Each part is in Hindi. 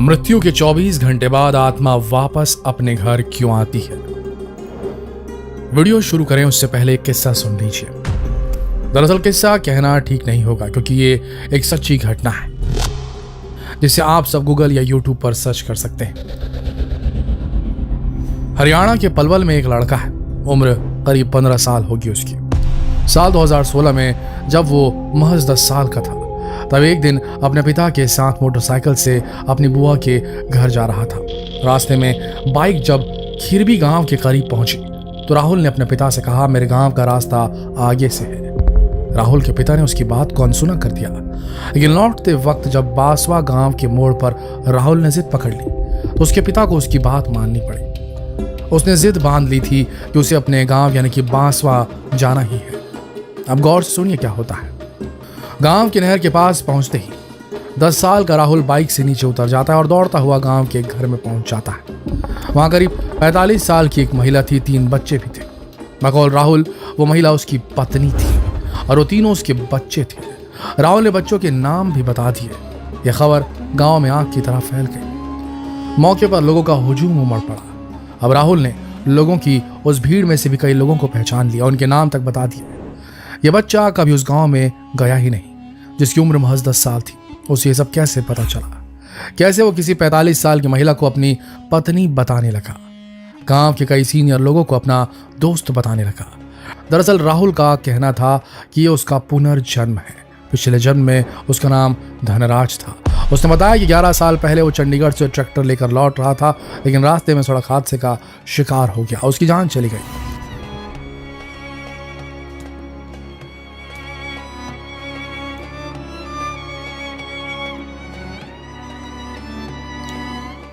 मृत्यु के 24 घंटे बाद आत्मा वापस अपने घर क्यों आती है? वीडियो शुरू करें उससे पहले एक किस्सा सुन लीजिए। दरअसल किस्सा कहना ठीक नहीं होगा क्योंकि ये एक सच्ची घटना है जिसे आप सब गूगल या यूट्यूब पर सर्च कर सकते हैं। हरियाणा के पलवल में एक लड़का है, उम्र करीब 15 साल होगी उसकी। साल 2016 में जब वो महज 10 साल का था, तब एक दिन अपने पिता के साथ मोटरसाइकिल से अपनी बुआ के घर जा रहा था। रास्ते में बाइक जब खिरबी गांव के करीब पहुंची तो राहुल ने अपने पिता से कहा, मेरे गांव का रास्ता आगे से है। राहुल के पिता ने उसकी बात को अनसुना कर दिया, लेकिन लौटते वक्त जब बासवा गांव के मोड़ पर राहुल ने जिद पकड़ ली तो उसके पिता को उसकी बात माननी पड़ी। उसने जिद बांध ली थी कि उसे अपने गांव यानी कि बासवा जाना ही है। अब गौर से सुनिए क्या होता है। गांव की नहर के पास पहुंचते ही 10 साल का राहुल बाइक से नीचे उतर जाता है और दौड़ता हुआ गांव के घर में पहुंच जाता है। वहां करीब 45 साल की एक महिला थी, 3 बच्चे भी थे। बकौल राहुल वो महिला उसकी पत्नी थी और वो तीनों उसके बच्चे थे। राहुल ने बच्चों के नाम भी बता दिए। यह खबर गांव में आग की तरह फैल गई। मौके पर लोगों का हुजूम उमड़ पड़ा। अब राहुल ने लोगों की उस भीड़ में से भी कई लोगों को पहचान लिया, उनके नाम तक बता दिए। यह बच्चा कभी उस गांव में गया ही नहीं जिसकी उम्र महज 10 साल थी। उसे ये सब कैसे पता चला? कैसे वो किसी 45 साल की महिला को अपनी पत्नी बताने लगा? गांव के कई सीनियर लोगों को अपना दोस्त बताने लगा। दरअसल राहुल का कहना था कि ये उसका पुनर्जन्म है। पिछले जन्म में उसका नाम धनराज था। उसने बताया कि 11 साल पहले वो चंडीगढ़ से ट्रैक्टर लेकर लौट रहा था, लेकिन रास्ते में सड़क हादसे का शिकार हो गया। उसकी जान चली गई।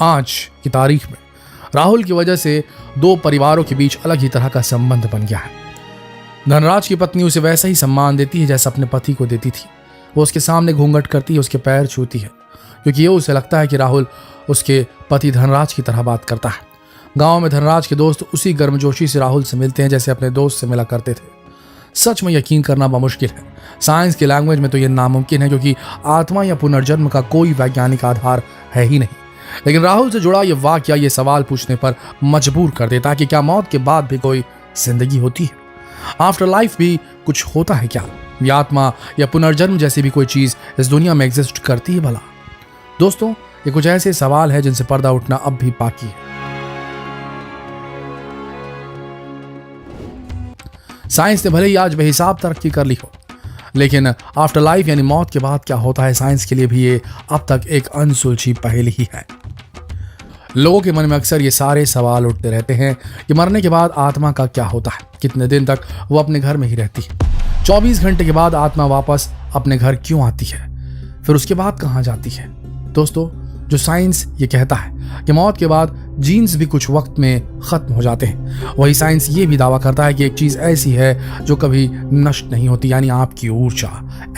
आज की तारीख में राहुल की वजह से 2 परिवारों के बीच अलग ही तरह का संबंध बन गया है। धनराज की पत्नी उसे वैसा ही सम्मान देती है जैसा अपने पति को देती थी। वो उसके सामने घूंघट करती है, उसके पैर छूती है, क्योंकि ये उसे लगता है कि राहुल उसके पति धनराज की तरह बात करता है। गांव में धनराज के दोस्त उसी गर्मजोशी से राहुल से मिलते हैं जैसे अपने दोस्त से मिला करते थे। सच में यकीन करना बामुश्किल है। साइंस की लैंग्वेज में तो यह नामुमकिन है क्योंकि आत्मा या पुनर्जन्म का कोई वैज्ञानिक आधार है ही नहीं। लेकिन राहुल से जुड़ा यह वाकया ये सवाल पूछने पर मजबूर कर देता है कि क्या मौत के बाद भी कोई जिंदगी होती है? आफ्टर लाइफ भी कुछ होता है क्या? या आत्मा या पुनर्जन्म जैसी भी कोई चीज इस दुनिया में एग्जिस्ट करती है भला? दोस्तों, ये कुछ ऐसे सवाल है जिनसे पर्दा उठना अब भी बाकी है। साइंस ने भले ही आज बेहिसाब तरक्की कर ली हो, लेकिन आफ्टर लाइफ यानी मौत के बाद क्या होता है, साइंस के लिए भी ये अब तक एक अनसुलझी पहेली ही है। लोगों के मन में अक्सर ये सारे सवाल उठते रहते हैं कि मरने के बाद आत्मा का क्या होता है, कितने दिन तक वो अपने घर में ही रहती है, 24 घंटे के बाद आत्मा वापस अपने घर क्यों आती है, फिर उसके बाद कहाँ जाती है। दोस्तों, जो साइंस ये कहता है कि मौत के बाद जीन्स भी कुछ वक्त में खत्म हो जाते हैं, वही साइंस ये भी दावा करता है कि एक चीज ऐसी है जो कभी नष्ट नहीं होती, यानी आपकी ऊर्जा,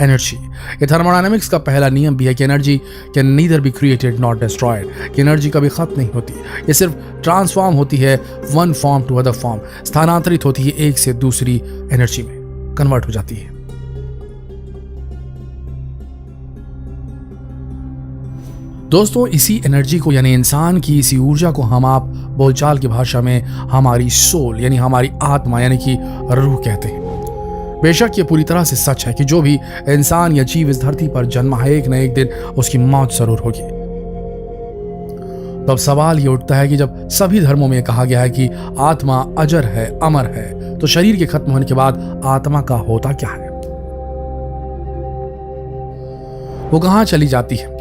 एनर्जी। ये थर्मोडायनामिक्स का पहला नियम भी है कि energy can neither be created not destroyed. कि एनर्जी कभी खत्म नहीं होती, ये सिर्फ ट्रांसफॉर्म होती है one form to other form, स्थानांतरित होती है एक से दूसरी एनर्जी में, कन्वर्ट हो जाती है। दोस्तों, इसी एनर्जी को यानी इंसान की इसी ऊर्जा को हम आप बोलचाल की भाषा में हमारी सोल यानी हमारी आत्मा यानी कि रूह कहते हैं। बेशक ये पूरी तरह से सच है कि जो भी इंसान या जीव इस धरती पर जन्मा है, एक न एक दिन उसकी मौत जरूर होगी। तो अब सवाल ये उठता है कि जब सभी धर्मों में कहा गया है कि आत्मा अजर है, अमर है, तो शरीर के खत्म होने के बाद आत्मा का होता क्या है? वो कहां चली जाती है?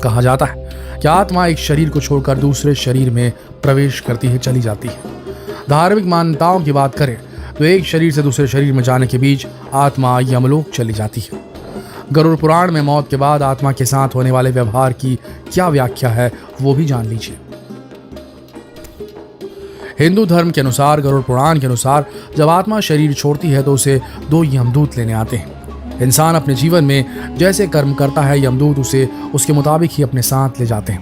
कहा जाता है कि आत्मा एक शरीर को छोड़कर दूसरे शरीर में प्रवेश करती है, चली जाती है। धार्मिक मान्यताओं की बात करें तो एक शरीर से दूसरे शरीर में जाने के बीच आत्मा यमलोक चली जाती है। गरुड़ पुराण में मौत के बाद आत्मा के साथ होने वाले व्यवहार की क्या व्याख्या है वो भी जान लीजिए। हिंदू धर्म के अनुसार, गरुड़ पुराण के अनुसार, जब आत्मा शरीर छोड़ती है तो उसे 2 यमदूत लेने आते हैं। इंसान अपने जीवन में जैसे कर्म करता है, यमदूत उसे उसके मुताबिक ही अपने साथ ले जाते हैं।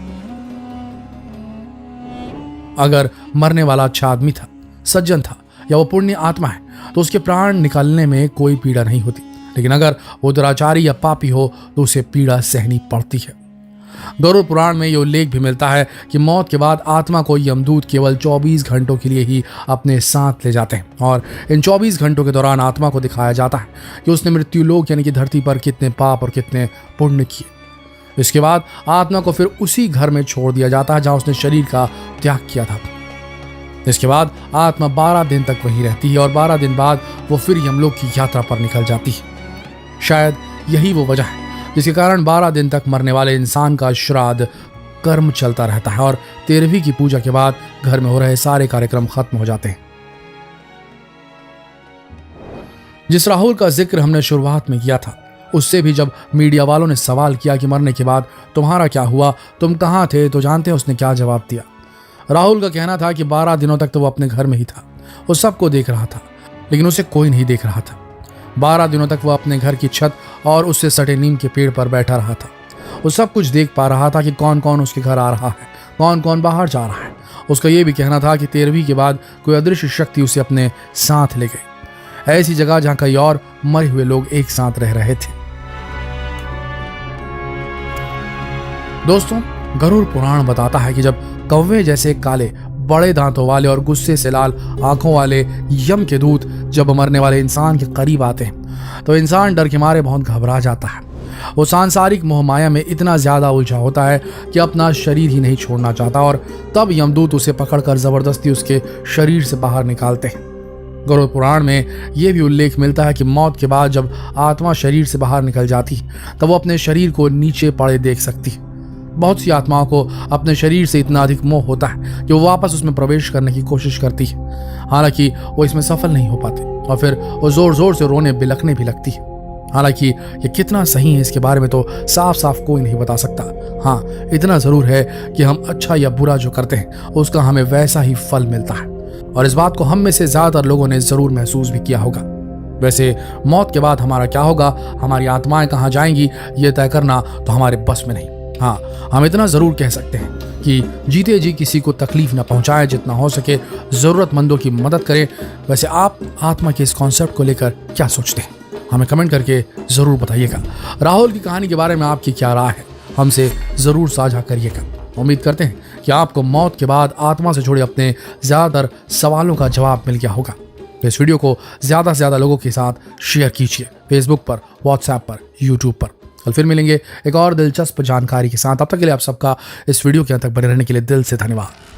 अगर मरने वाला अच्छा आदमी था, सज्जन था या वो पुण्य आत्मा है तो उसके प्राण निकालने में कोई पीड़ा नहीं होती, लेकिन अगर वो दुराचारी या पापी हो तो उसे पीड़ा सहनी पड़ती है। गरुड़ पुराण में यह उल्लेख भी मिलता है कि मौत के बाद आत्मा को यमदूत केवल 24 घंटों के लिए ही अपने साथ ले जाते हैं और इन 24 घंटों के दौरान आत्मा को दिखाया जाता है कि उसने मृत्युलोक यानी कि धरती पर कितने पाप और कितने पुण्य किए। इसके बाद आत्मा को फिर उसी घर में छोड़ दिया जाता है जहां उसने शरीर का त्याग किया था। इसके बाद आत्मा 12 दिन तक वहीं रहती है और 12 दिन बाद वो फिर यमलोक की यात्रा पर निकल जाती है। शायद यही वो वजह है जिसके कारण 12 दिन तक मरने वाले इंसान का श्राद्ध कर्म चलता रहता है और 13वीं की पूजा के बाद घर में हो रहे सारे कार्यक्रम खत्म हो जाते हैं। जिस राहुल का जिक्र हमने शुरुआत में किया था, उससे भी जब मीडिया वालों ने सवाल किया कि मरने के बाद तुम्हारा क्या हुआ, तुम कहाँ थे, तो जानते हैं उसने क्या जवाब दिया। राहुल का कहना था कि 12 दिनों तक तो वो अपने घर में ही था, वो सबको देख रहा था लेकिन उसे कोई नहीं देख रहा था। 12 दिनों तक वो अपने घर की छत और उससे सटे नीम के पेड़ पर बैठा रहा था। वो सब कुछ देख पा रहा था कि कौन कौन उसके घर आ रहा है, कौन कौन बाहर जा रहा है। उसका ये भी कहना था कि 13वीं के बाद कोई अदृश्य शक्ति उसे अपने साथ ले गई, ऐसी जगह जहां कई और मरे हुए लोग एक साथ रह रहे थे। दोस्तों, गरुड़ पुराण बताता है कि जब कौवे जैसे काले बड़े दांतों वाले और गुस्से से लाल आंखों वाले यम के दूत जब मरने वाले इंसान के करीब आते हैं तो इंसान डर के मारे बहुत घबरा जाता है। वो सांसारिक मोहमाया में इतना ज्यादा उलझा होता है कि अपना शरीर ही नहीं छोड़ना चाहता और तब यमदूत उसे पकड़कर जबरदस्ती उसके शरीर से बाहर निकालते हैं। गरुड़ पुराण में यह भी उल्लेख मिलता है कि मौत के बाद जब आत्मा शरीर से बाहर निकल जाती तब वो अपने शरीर को नीचे पड़े देख सकती है। बहुत सी आत्माओं को अपने शरीर से इतना अधिक मोह होता है कि वो वापस उसमें प्रवेश करने की कोशिश करती है, हालांकि वो इसमें सफल नहीं हो पाती और फिर वो जोर जोर से रोने बिलखने भी लगती है। हालांकि ये कितना सही है इसके बारे में तो साफ साफ कोई नहीं बता सकता। हाँ, इतना जरूर है कि हम अच्छा या बुरा जो करते हैं उसका हमें वैसा ही फल मिलता है और इस बात को हम में से ज्यादातर लोगों ने जरूर महसूस भी किया होगा। वैसे मौत के बाद हमारा क्या होगा, हमारी आत्माएं कहाँ जाएंगी, ये तय करना तो हमारे बस में नहीं। हाँ, हम इतना जरूर कह सकते हैं कि जीते जी किसी को तकलीफ न पहुंचाए, जितना हो सके जरूरतमंदों की मदद करें। वैसे आप आत्मा के इस कॉन्सेप्ट को लेकर क्या सोचते हैं, हमें कमेंट करके जरूर बताइएगा। राहुल की कहानी के बारे में आपकी क्या राय है, हमसे जरूर साझा करिएगा। उम्मीद करते हैं कि आपको मौत के बाद आत्मा से जुड़े अपने ज्यादातर सवालों का जवाब मिल गया होगा। इस वीडियो को ज्यादा से ज्यादा लोगों के साथ शेयर कीजिए, फेसबुक पर, व्हाट्सएप पर, यूट्यूब पर। कल फिर मिलेंगे एक और दिलचस्प जानकारी के साथ। तब तक के लिए आप सबका इस वीडियो के अंत तक बने रहने के लिए दिल से धन्यवाद।